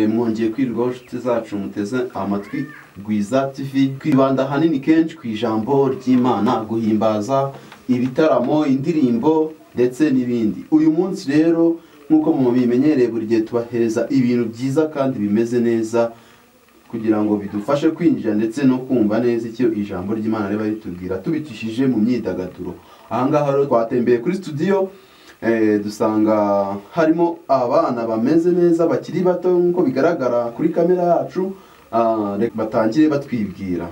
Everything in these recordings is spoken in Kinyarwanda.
mwongeye kwirirwaho inshuti zacu muteze amatwi Gwiza TV, kwibanda hanini kenshi ku ijambo ry'Imana, guhimbaza, ibitaramo, indirimbo ndetse n'ibindi. Uyu munsi rero nk'uko mubimenyereye buri gihe tubahereza ibintu byiza kandi bimeze neza kugira ngo bidufashe kwinjira ndetse no kumva neza icyo ijambo ry'Imana riba ritubwira tubitishije mu myidagaduro. Ahangaha rero twatembeye kuri studio dusanga harimo abana bameze neza bakiri bato nk'uko bigaragara kuri kamera yacu. Batangire batwibwira.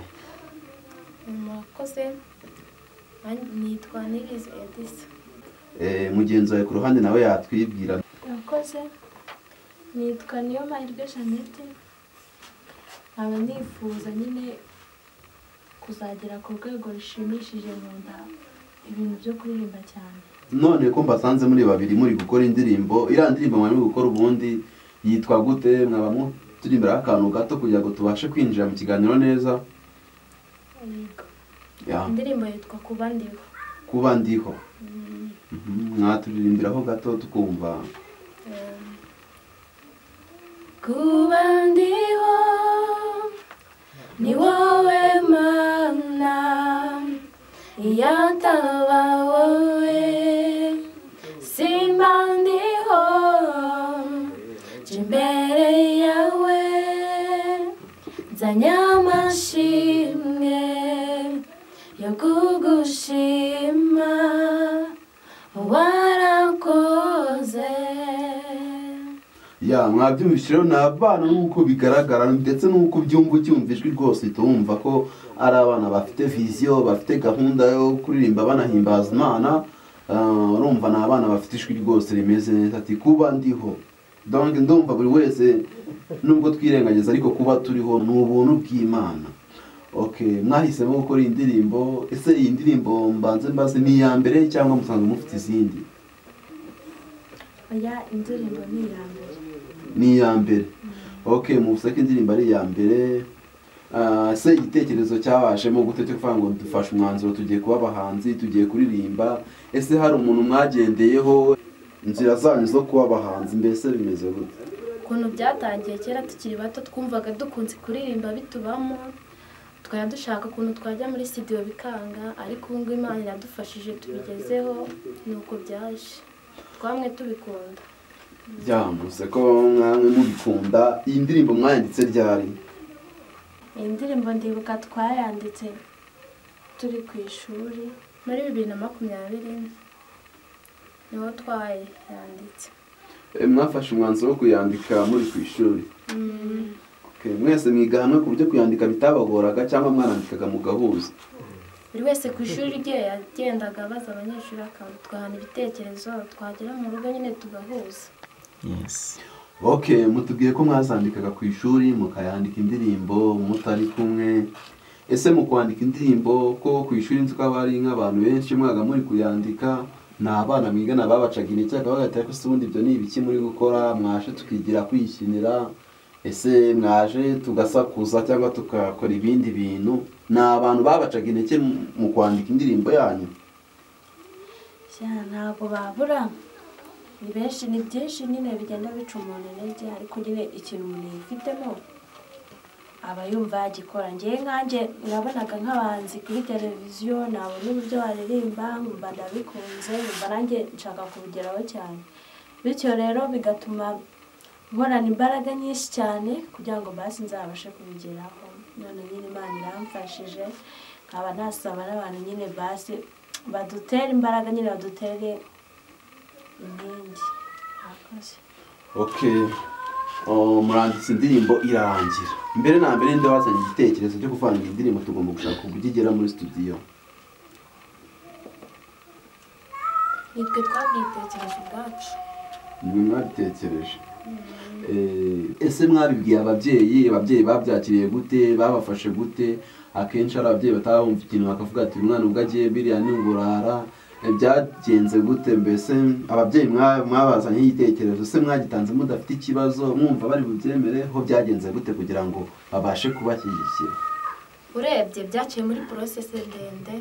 Murakoze, nitwa Niyibizi Edisa. Mugenzi wawe ku ruhande nawe yatwibwira. Murakoze, nitwa Niyomahirwe Jeannette. Nkaba nifuza nyine kuzagera ku rwego rushimishije, nkunda ibintu byo kuririmba cyane. None ko mbasanze muri babiri muri gukora indirimbo, iriya ndirimbo mwari gukora ubundi yitwa gute? Mwaba muturimbira akantu gato kugira ngo tubashe kwinjira mu kiganiro neza. Indirimbo yitwa Kuba Ndiho. Kuba Ndiho. Mwaturirimbiraho gato tukumva. Kuba ndiho ni wowe Mana, yataba wowe simba ndiho imbere yawe, nzanye amashimwe yo kugushima warakoze. Mwabyumvise rero ni abana nk'uko bigaragara ndetse n'uko byumva ucyumva ijwi rwose uhita wumva ko ari abana bafite viziyo, bafite gahunda yo kuririmba banahimbaza Imana. Urumva ni abana bafite ijwi rwose rimeze neza. Ati kuba ndiho, donc ndumva buri wese nubwo twirengagiza ariko kuba turiho ni ubuntu bw'Imana. Mwahisemo gukora indirimbo. Ese iyi ndirimbo mbanze mbaze ni iya mbere cyangwa musanzwe mufite izindi? Oya, indirimbo ni iya mbere. Ni iya mbere. Muvuze ko indirimbo ari iya mbere. Se igitekerezo cyabashemo gute cyo kuvuga ngo dufashe umwanzuro tugiye kuba abahanzi, tugiye kuririmba? Ese hari umuntu mwagendeyeho inzira zanyu zo kuba abahanzi, mbese bimeze gute? Ukuntu byatangiye kera tukiri bato twumvaga dukunze kuririmba bitubamo, twaya dushaka ukuntu twajya muri studio bikanga, ariko ubu ngubu Imana iradufashije tubigezeho, nuko byaje twamwe tubikunda. Byambuze ko mwamwe mubikunda. Iyi ndirimbo mwayanditse ryari? Iyi ndirimbo ndibuka twayanditse turi ku ishuri muri 2020 niho twayanditse. Mwafashe umwanzuro wo kuyandika muri ku ishuri? Mwese mwiga hamwe ku buryo kuyandika bitabagoraga cyangwa mwarandikaga mugahuza? Buri wese ku ishuri rye yagendaga abaza abanyeshuri akantu, twahana ibitekerezo, twagera mu rugo nyine tugahuza. Mutubwiye ko mwazandikaga ku ishuri mukayandika indirimbo mutari kumwe. Ese mu kwandika indirimbo ko ku ishuri nzi ko haba hari nk'abantu benshi mwaga muri kuyandika, ni abana mwigana babacaga intege bagahita ko se ubundi ibyo ni ibiki muri gukora? Mwaje tukigira kwishyinira? Ese mwaje tugasakuza cyangwa tukakora ibindi bintu? Ni abantu babacaga intege mu kwandika indirimbo yanyu? Ntabwo babura, ni benshi, ni byinshi nyine bigenda bica umuntu intege, ariko nyine ikintu umuntu yifitemo aba yumva yagikora. Nkanjye nabonaga nk'abahanzi kuri televiziyo, nabona uburyo baririmba mba ndabikunze, mba nanjye nshaka kubigeraho cyane, bityo rero bigatuma nkorana imbaraga nyinshi cyane kugira ngo basi nzabashe kubigeraho. None nyine Imana iramfashije, nkaba nasaba n'abantu nyine basi badutere imbaraga, nyine badutere inkingi. Muranditse indirimbo irarangira. Mbere na mbere nde wazanye igitekerezo cyo kuvanga indirimbo tugomba gushaka uburyo igera muri studio? Nitwe twabitekereje ubwacu. Ni mwabitekereje? Ese mwabibwiye ababyeyi babyakiriye gute, babafashe gute? Akenshi ari ababyeyi batabumva ikintu bakavuga ati umwana ubwo agiye biriya ni ngurara. Byagenze gute? Mbese ababyeyi mwabazanye igitekerezo se mwagitanze mudafite ikibazo, mwumva bari bubyemere? Ho byagenze gute kugira ngo babashe kubashyigikira? Urebye byaciye muri process ndende,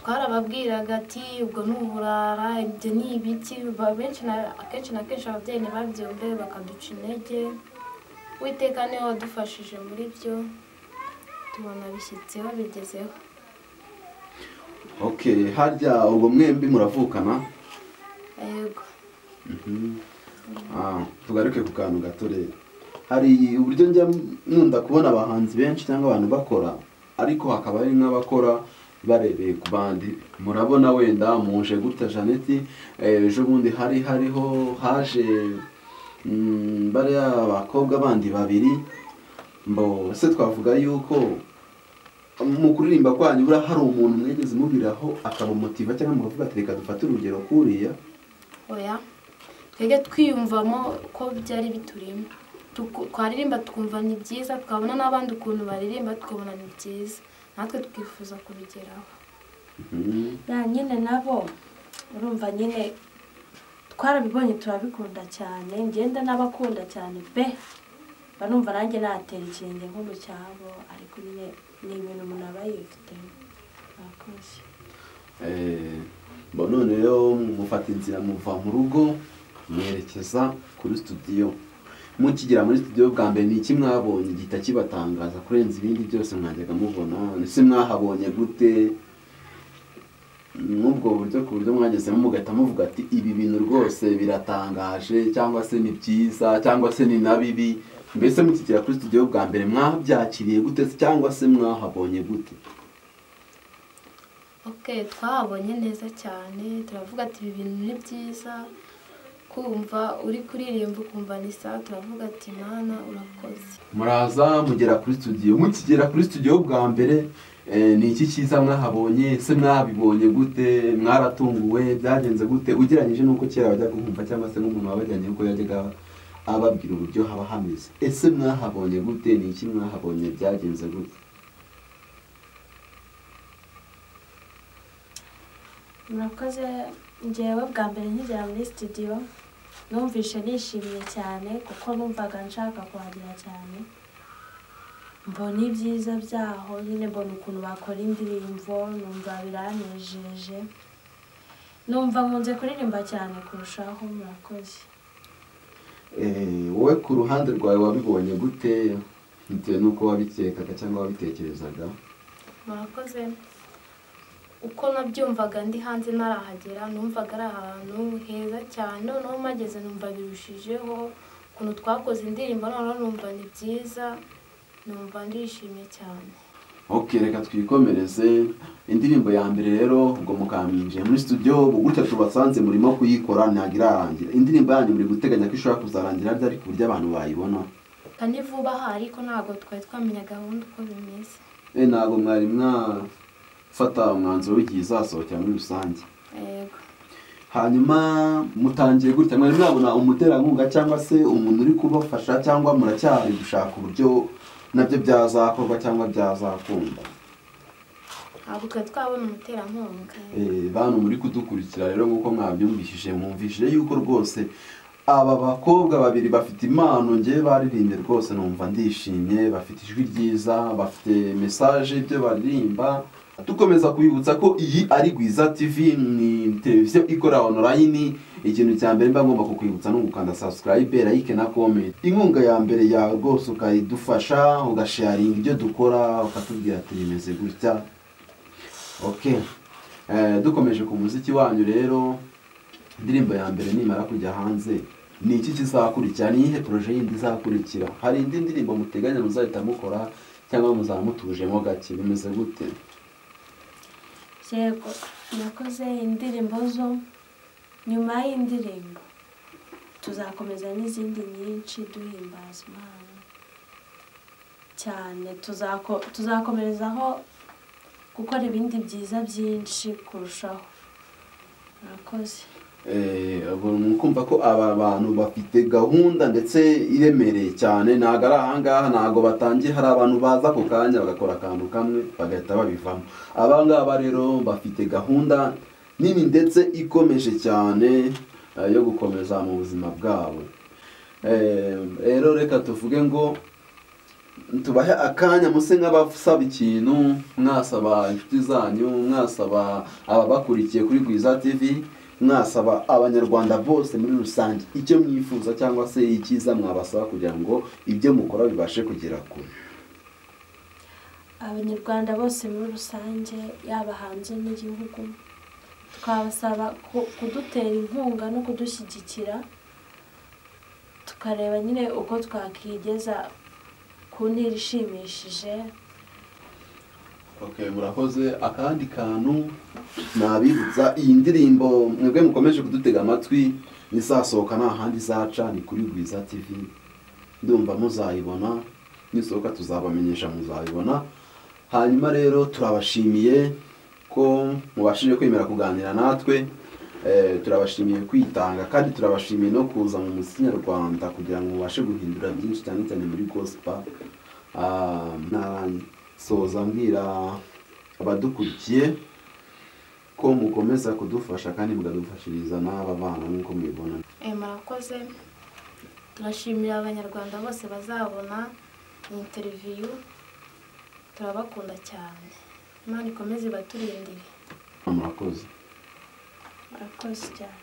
twarababwiraga ati ubwo ni uburara, ibyo ni ibiki. Akenshi na kenshi ababyeyi ntibabyumve bakaduca intege. Uwiteka niwe wadufashije muri byo, tubona bishyitseho bigezeho. Okay, harya ubwo mwembi muravukana? Yego. Tugaruke ku kantu gato rero. Hari uburyo njya nkunda kubona abahanzi benshi cyangwa abantu bakora, ariko hakaba hari nk'abakora barebeye ku bandi. Murabona wenda muje gutya Jeannette, ejo bundi hariho haje bariya abakobwa bandi babiri, se twavuga yuko mu kuririmba kwanyu buriya hari umuntu mwegeze mubiraho akabamotiva cyangwa mukavuga ati reka dufate urugero kuriya? Oya, twebwe twiyumvamo ko byari biturimo, twaririmba tukumva ni byiza, twabona n'abandi ukuntu baririmba tukabona ni byiza, natwe twifuza kubigeraho. Nyine nabo urumva nyine twarabibonye turabikunda cyane, ngenda n'abakunda cyane pe, barumva nanjye natera ikirenge nko mu cyabo, ariko nyine ni ibintu umuntu aba yifitemo. Murakoze. None rero mufata inzira muva mu rugo mwerekeza kuri studio. Mukigera muri studio bwa mbere ni iki mwabonye gihita kibatangaza kurenza ibindi byose mwajyaga mubona? Ese mwahabonye gute n'ubwo buryo ku buryo mwagezemo mugahita muvuga ati ibi bintu rwose biratangaje, cyangwa se ni byiza, cyangwa se ni na bibi? Mbese mukigera kuri studio bwa mbere mwabyakiriye gute, cyangwa se mwahabonye gute? Okay, twahabonye neza cyane, turavuga ati ibi bintu ni byiza, kumva uri kuririmba ukumva ni sawa, turavuga ati Mana urakoze. Muraza mugera kuri studio. Mukigera kuri studio bwa mbere ni iki cyiza mwahabonye? Se mwabibonye gute? Mwaratunguwe? Byagenze gute ugereranyije nuko kera wajya kumva, cyangwa se n'umuntu wabajyanye uko yajyaga ababwira uburyo haba hameze? Ese mwahabonye gute? Ni iki mwahabonye? Byagenze gute? Murakoze. Njyewe bwa mbere nkigera muri studio numvishe nishimiye cyane, kuko numvaga nshaka kuhagera cyane. Mbona ibyiza byaho, nyine mbona ukuntu bakora indirimbo, numva biranejeje, numva nkunze kuririmba cyane kurushaho. Murakoze. Wowe ku ruhande rwawe wabibonye gute, bitewe n'uko wabikekaga cyangwa wabitekerezaga? Murakoze. Uko nabyumvaga ndi hanze narahagera, numvaga ari ahantu heza cyane, noneho mageze numva birushijeho, ukuntu twakoze indirimbo noneho numva ni byiza, numva ndishimye cyane. Okay, reka twikomereze. Indirimbo ya mbere rero ubwo mukaminjiye muri studio, gutya tubasanze murimo kuyikora ntago irarangira. Indirimbo yanyu muri guteganya ko ishobora kuzarangira ryari ku buryo abantu bayibona? Kandi vuba ariko ntago twari twamenya gahunda uko bimeze. Ntago mwari mwafata umwanzuro w'igihe izasohokera muri rusange? Yego. Hanyuma mutangiye gutya, mwari mwabona umuterankunga cyangwa se umuntu uri kubafasha, cyangwa muracyari gushaka uburyo nabyo byazakorwa cyangwa byazakunda? Ntabwo twari twabona umuterankunga. Bantu muri kudukurikira rero, nk'uko mwabyumvishije, mwumvishije yuko rwose aba bakobwa babiri bafite impano. Ngewe baririmbye rwose numva ndishimye, bafite ijwi ryiza, bafite message ibyo baririmba. Tukomeza kubibutsa ko iyi ari Gwiza TV, ni televiziyo ikora online. Ikintu cya mbere mba ngomba kukwibutsa no gukanda subscribe, like na comment. Inkunga ya mbere ya rwose ukayidufasha, ugasharinga ibyo dukora, ukatubwira ati bimeze gutya. Okay, dukomeje ku muziki wanyu rero, indirimbo ya mbere nimara kujya hanze ni iki kizakurikira? Ni ihe projet yindi izakurikira? Hari indi ndirimbo muteganya muzahita mukora, cyangwa muzamutujemo gake? Bimeze gute? Yego, nakoze indirimbo zo, nyuma y'indirimbo tuzakomeza n'izindi nyinshi duhimbaza Imana cyane. Tuzakomerezaho gukora ibindi byiza byinshi kurushaho. Murakoze. Mukumva ko aba bantu bafite gahunda ndetse iremereye cyane, ntago ari ahangaha, ntago batangiye. Hari abantu baza ku kanya bagakora akantu kamwe bagahita babivamo. Abangaba rero bafite gahunda nini ndetse ikomeje cyane yo gukomeza mu buzima bwabo. Rero reka tuvuge ngo tubahe akanya muse nk'abasaba ikintu, mwasaba inshuti zanyu, mwasaba ababakurikiye kuri Gwiza TV, mwasaba abanyarwanda bose muri rusange icyo mwifuza cyangwa se icyiza mwabasaba kugira ngo ibyo mukora bibashe kugera kure. Abanyarwanda bose muri rusange yaba hanze n'igihugu, twabasaba kudutera inkunga no kudushyigikira, tukareba nyine uko twakigeza ku ntera ishimishije. Okay, murakoze. Akandi kantu nabibutsa, iyi ndirimbo mwebwe mukomeje kudutega amatwi nizasohoka nta handi zaca, ni kuri Gwiza TV. Ndumva muzayibona, nisohoka tuzabamenyesha muzayibona. Hanyuma rero turabashimiye ko mubashije kwemera kuganira natwe, turabashimiye kwitanga kandi turabashimiye no kuza mu muziki nyarwanda kugira ngo mubashe guhindura byinshi cyane cyane muri gospel. Soza mbwira abadukurikiye ko mukomeza kudufasha kandi mukadufashiriza n'aba bana nk'uko mubibona. Murakoze, turashimira abanyarwanda bose bazabona iyi interview, turabakunda cyane, Imana ikomeze baturindire. Murakoze cyane.